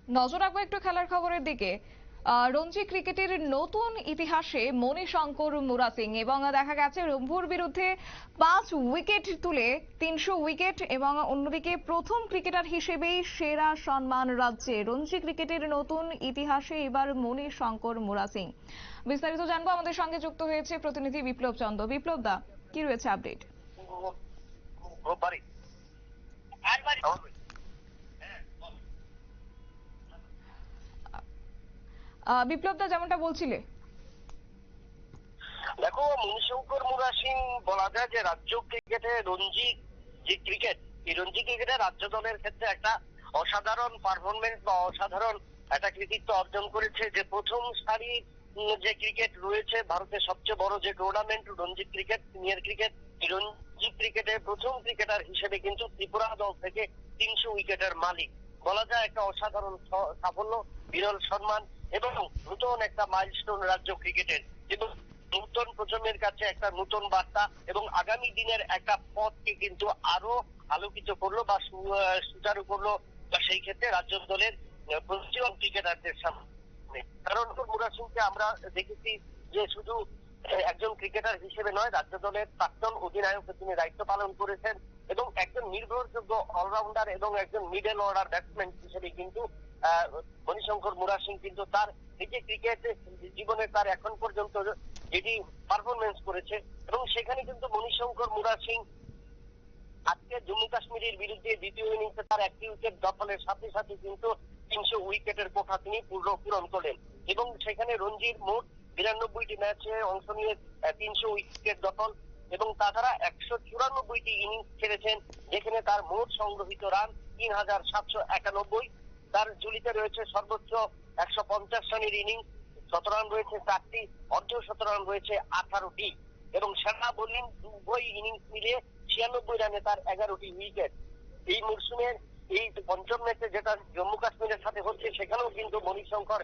নজর রাখবো একটু খেলার খবরের দিকে। রঞ্জি ক্রিকেটের নতুন ইতিহাসে মণিশঙ্কর মুরা সিং এবং দেখা গেছে রংপুর বিরুদ্ধে 5 উইকেট তুলে 300 উইকেট এবং অন্যদিকে প্রথম ক্রিকেটার হিসেবেই সেরা সম্মান রাজ্যে। রঞ্জি ক্রিকেটের নতুন ইতিহাসে এবার মণিশঙ্কর মুরা সিং। বিস্তারিত জানবো, আমাদের সঙ্গে যুক্ত হয়েছে প্রতিনিধি বিপ্লব চন্দ্র। বিপ্লব দা, কি রয়েছে আপডেট? বিপ্লব দা, যেমনটা বলছিলে। দেখো, মণিশঙ্কর মুরা সিং বলা যায় যে রাজ্য ক্রিকেটে রঞ্জি যে ক্রিকেট, এই রঞ্জি ক্রিকেটে রাজ্য দলের ক্ষেত্রে একটা অসাধারণ পারফরমেন্স বা অসাধারণ একটা কৃতিত্ব অর্জন করেছে। যে প্রথম সারির যে ক্রিকেট রয়েছে, ভারতের সবচেয়ে বড় যে tournament Ranji cricket, senior cricket, এই রঞ্জি ক্রিকেটে প্রথম ক্রিকেটার হিসেবে কিন্তু ত্রিপুরা দল থেকে 300 উইকেটের মালিক। বলা যায় একটা অসাধারণ সাফল্য, বিরল সম্মান এবং নতুন একটা মাইলস্টোন রাজ্য ক্রিকেটের, এবং নতুন প্রজন্মের কাছে একটা নতুন বার্তা এবং আগামী দিনের একটা পথকে কিন্তু আরো আলোকিত করলো বা সুচারু করলো, বা সেই ক্ষেত্রে রাজ্য দলের প্রতিজন ক্রিকেটারদের সামনে। কারণ মুরা সিংকে আমরা দেখেছি যে শুধু একজন ক্রিকেটার হিসেবে নয়, রাজ্য দলের প্রাক্তন অধিনায়কের তিনি দায়িত্ব পালন করেছেন এবং একজন নির্ভরযোগ্য অলরাউন্ডার এবং একজন মিডল অর্ডার ব্যাটসম্যান হিসেবে কিন্তু মণিশঙ্কর মুরা সিং কিন্তু তার নিজে ক্রিকেট জীবনে তার এখন পর্যন্ত যেটি পারফরমেন্স করেছে, এবং সেখানে কিন্তু মণিশঙ্কর মুরা সিং আজকে জম্মু কাশ্মীরের বিরুদ্ধে দ্বিতীয় ইনিংসে তার 1 উইকেট দখলের সাথে সাথে কিন্তু 300 উইকেটের কোঠা তিনি পূরণ করলেন, এবং সেখানে রঞ্জির মোট 92টি ম্যাচে অংশ নিয়ে 300 উইকেট দখল, এবং তাছাড়া 194টি ইনিংস খেলেছেন, যেখানে তার মোট সংগ্রহিত রান 3791। তার ঝুলিতে রয়েছে সর্বোচ্চ 150 রানের ইনিংস, শতরান রয়েছে 4টি, অর্ধ শতরান রয়েছে 18টি, এবং সেরা বোলিং উভয় ইনিংস মিলিয়ে 96 রানে তার 11টি উইকেট। এই মরশুমের এই পঞ্চম ম্যাচে যেটা জম্মু কাশ্মীরের সাথে হচ্ছে, সেখানেও কিন্তু মণিশঙ্কর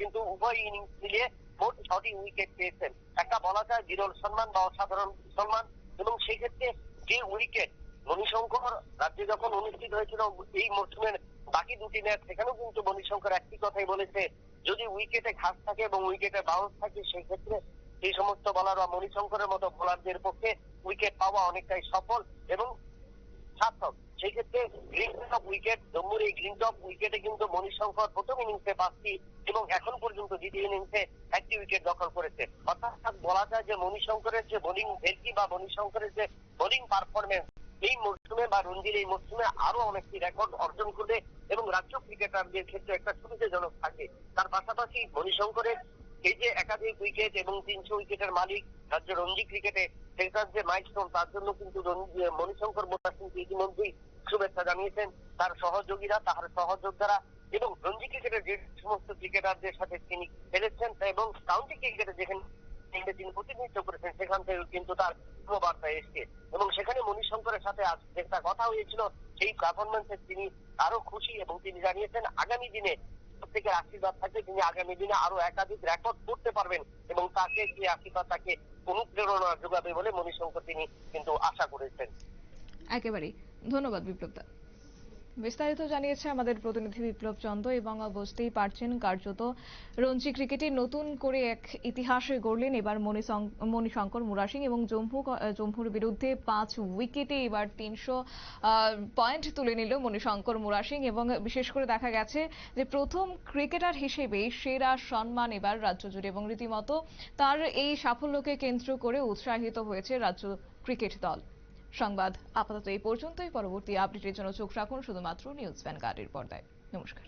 কিন্তু উভয় ইনিংস মিলিয়ে মোট 6টি উইকেট পেয়েছেন। একটা বলা যায় বিরল সম্মান বা অসাধারণ সম্মান, এবং সেই ক্ষেত্রে যে উইকেট মণিশঙ্কর রাজ্যে যখন অনুষ্ঠিত হয়েছিল এই মরশুমের বাকি 2টি ম্যাচ, সেখানেও কিন্তু মণিশঙ্কর একটি কথাই বলেছে, যদি উইকেটে ঘাস থাকে এবং উইকেটে বাউন্স থাকে, সেই ক্ষেত্রে এই সমস্ত বলার বা মণিশঙ্করের মতো বোলারদের পক্ষে উইকেট পাওয়া অনেকটাই সফল এবং সার্থক। সেই ক্ষেত্রে গ্রিন টপ উইকেট, জম্মুর এই গ্রিন টপ উইকেটে কিন্তু মণিশঙ্কর প্রথম ইনিংসে 5টি এবং এখন পর্যন্ত দ্বিতীয় ইনিংসে 1টি উইকেট দখল করেছে। অর্থাৎ বলা যায় যে মণিশঙ্করের যে বোলিং ভেলকি বা মণিশঙ্করের যে বোলিং পারফরমেন্স এই মরশুমে বা রঞ্জির এই মরশুমে আরো অনেকটি রেকর্ড অর্জন করবে এবং রাজ্য ক্রিকেটারদের ক্ষেত্রে একটা সুবিধাজনক থাকবে। তার পাশাপাশি মণিশঙ্করের এই যে একাধিক উইকেট এবং 300 উইকেটের মালিক রাজ্য রঞ্জি ক্রিকেটে, সেটার যে মাইলস্টোন, তার জন্য কিন্তু মণিশঙ্কর মুরা সিংকে ইতিমধ্যেই শুভেচ্ছা জানিয়েছেন তার সহযোগীরা, তার সহযোদ্ধারা, এবং রঞ্জি ক্রিকেটের যে সমস্ত ক্রিকেটারদের সাথে তিনি খেলেছেন এবং কাউন্টি ক্রিকেটে যেখানে তিনি প্রতিনিধিত্ব করেছেন, সেখান থেকে কিন্তু তার বার্তা এসছে, এবং সেখানে মণিশঙ্করের সাথে আজ একটা কথা হয়েছিল, সেই পারফরমেন্সে তিনি আরো খুশি এবং তিনি জানিয়েছেন আগামী দিনে প্রত্যেকের আশীর্বাদ থাকবে, তিনি আগামী দিনে আরো একাধিক রেকর্ড করতে পারবেন এবং তাকে সেই আশীর্বাদ তাকে অনুপ্রেরণা যোগাবে বলে মণিশঙ্কর তিনি কিন্তু আশা করেছেন। একেবারেই ধন্যবাদ বিপ্লব দা। বিস্তারিত জানিয়েছে আমাদের প্রতিনিধি বিপ্লব চন্দ্র, এবং বুঝতেই পারছেন কার্যত রঞ্জি ক্রিকেটে নতুন করে এক ইতিহাস গড়লেন এবার মণিশঙ্কর মুরা সিং, এবং জম্মুর বিরুদ্ধে 5 উইকেটে এবার 300 পয়েন্ট তুলে নিল মণিশঙ্কর মুরা সিং, এবং বিশেষ করে দেখা গেছে যে প্রথম ক্রিকেটার হিসেবে সেরা সম্মান এবার রাজ্য জুড়ে, এবং রীতিমতো তার এই সাফল্যকে কেন্দ্র করে উৎসাহিত হয়েছে রাজ্য ক্রিকেট দল। সংবাদ আপাতত এই পর্যন্তই। পরবর্তী আপডেটের জন্য চোখ রাখুন শুধুমাত্র নিউজ ভ্যানগার্ডের পর্দায়। নমস্কার।